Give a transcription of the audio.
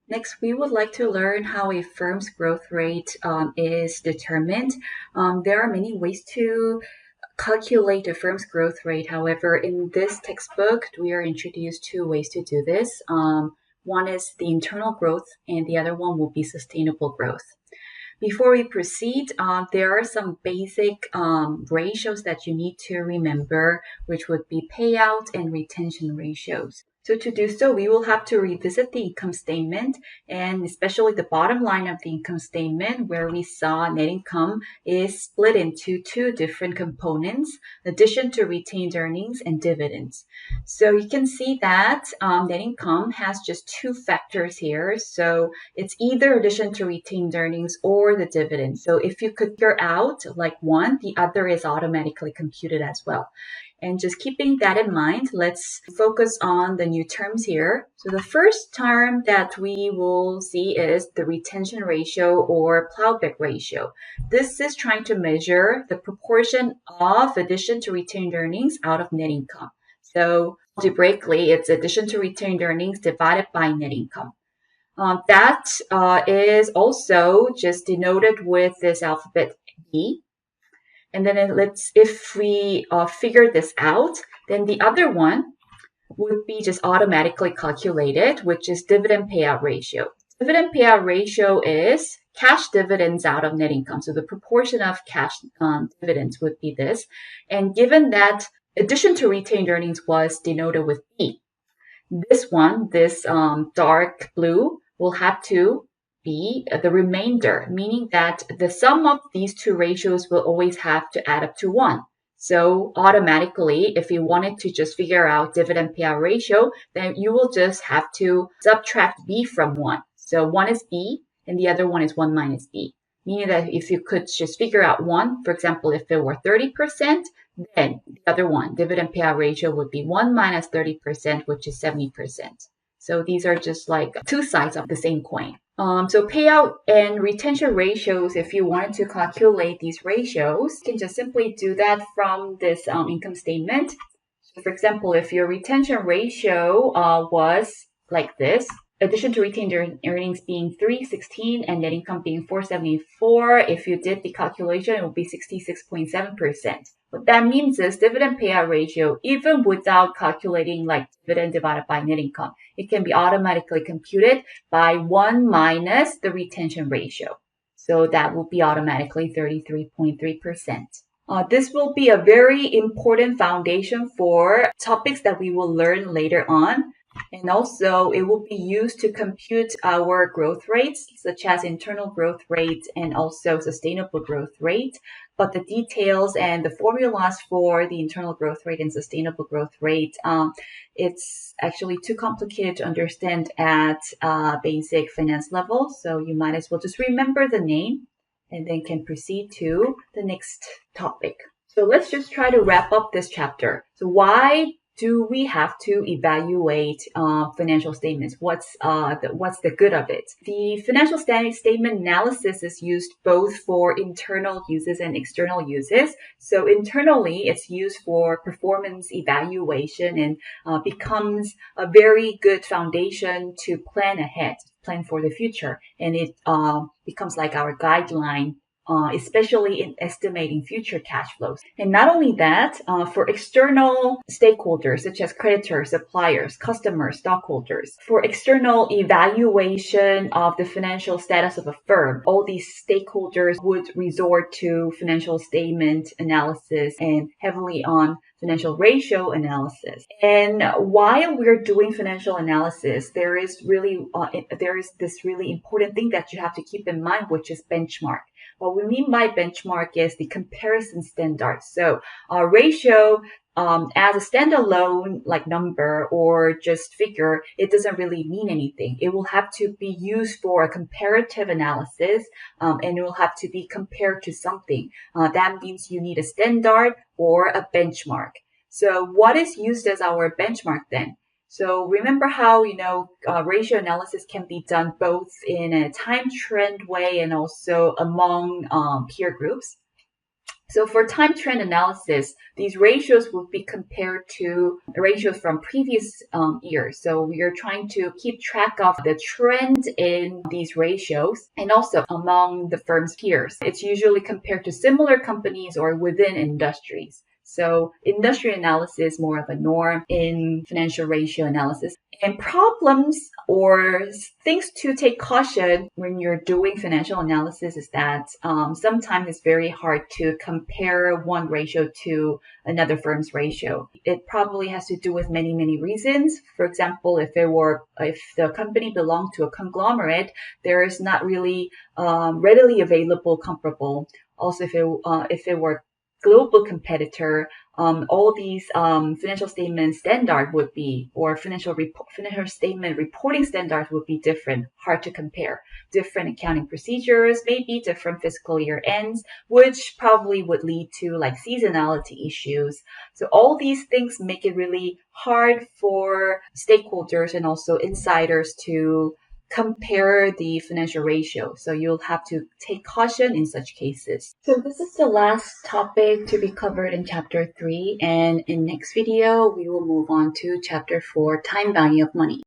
Next, we would like to learn how a firm's growth rate is determined. There are many ways to calculate a firm's growth rate. However, in this textbook, we are introduced two ways to do this. One is the internal growth, and the other one will be sustainable growth. Before we proceed, there are some basic ratios that you need to remember, which would be payout and retention ratios. So to do so, we will have to revisit the income statement, and especially the bottom line of the income statement, where we saw net income is split into two different components, addition to retained earnings and dividends. So you can see that net income has just two factors here. So it's either addition to retained earnings or the dividend. So if you could figure out like one, the other is automatically computed as well. And just keeping that in mind, let's focus on the new terms here. So the first term that we will see is the retention ratio or plowback ratio. This is trying to measure the proportion of addition to retained earnings out of net income. So algebraically, it's addition to retained earnings divided by net income. That is also just denoted with this alphabet B. And then if we figure this out, then the other one would be just automatically calculated, which is dividend payout ratio. Dividend payout ratio is cash dividends out of net income. So the proportion of cash dividends would be this. And given that addition to retained earnings was denoted with B, this one, this dark blue, will have to be the remainder, meaning that the sum of these two ratios will always have to add up to 1. So automatically, if you wanted to just figure out dividend payout ratio, then you will just have to subtract B from 1. So 1 is B, and the other one is 1 minus B. Meaning that if you could just figure out 1, for example, if it were 30%, then the other one, dividend payout ratio, would be 1 minus 30%, which is 70%. So these are just like two sides of the same coin. So payout and retention ratios, if you wanted to calculate these ratios, you can just simply do that from this income statement. So for example, if your retention ratio was like this, addition to retained earnings being 316 and net income being 474, if you did the calculation, it would be 66.7%. What that means is dividend payout ratio, even without calculating like dividend divided by net income, it can be automatically computed by 1 minus the retention ratio. So that will be automatically 33.3%. This will be a very important foundation for topics that we will learn later on. And also, it will be used to compute our growth rates, such as internal growth rate and also sustainable growth rate. But the details and the formulas for the internal growth rate and sustainable growth rate, it's actually too complicated to understand at basic finance level. So you might as well just remember the name and then can proceed to the next topic. So let's just try to wrap up this chapter. So why do we have to evaluate financial statements? What's the good of it? The financial statement analysis is used both for internal uses and external uses. So internally, it's used for performance evaluation and becomes a very good foundation to plan ahead, plan for the future. And it becomes like our guideline, especially in estimating future cash flows. And not only that, for external stakeholders such as creditors, suppliers, customers, stockholders, for external evaluation of the financial status of a firm, all these stakeholders would resort to financial statement analysis and heavily on financial ratio analysis. And while we're doing financial analysis, there is this really important thing that you have to keep in mind, which is benchmark. What we mean by benchmark is the comparison standard. So our ratio as a standalone like number or just figure, it doesn't really mean anything. It will have to be used for a comparative analysis, and it will have to be compared to something. That means you need a standard or a benchmark. So what is used as our benchmark then? So remember how, ratio analysis can be done both in a time trend way and also among peer groups. So for time trend analysis, these ratios will be compared to ratios from previous years. So we are trying to keep track of the trend in these ratios and also among the firm's peers. It's usually compared to similar companies or within industries. So industry analysis is more of a norm in financial ratio analysis. And problems or things to take caution when you're doing financial analysis is that sometimes it's very hard to compare one ratio to another firm's ratio. It probably has to do with many, many reasons. For example, if the company belonged to a conglomerate, there is not really readily available comparable. Also, if it were global competitor, all these financial statement standard would be, or financial statement reporting standards would be different, hard to compare. Different accounting procedures, maybe different fiscal year ends, which probably would lead to like seasonality issues. So all these things make it really hard for stakeholders and also insiders to compare the financial ratio. So you'll have to take caution in such cases. So this is the last topic to be covered in chapter 3. And in next video, we will move on to chapter 4, time value of money.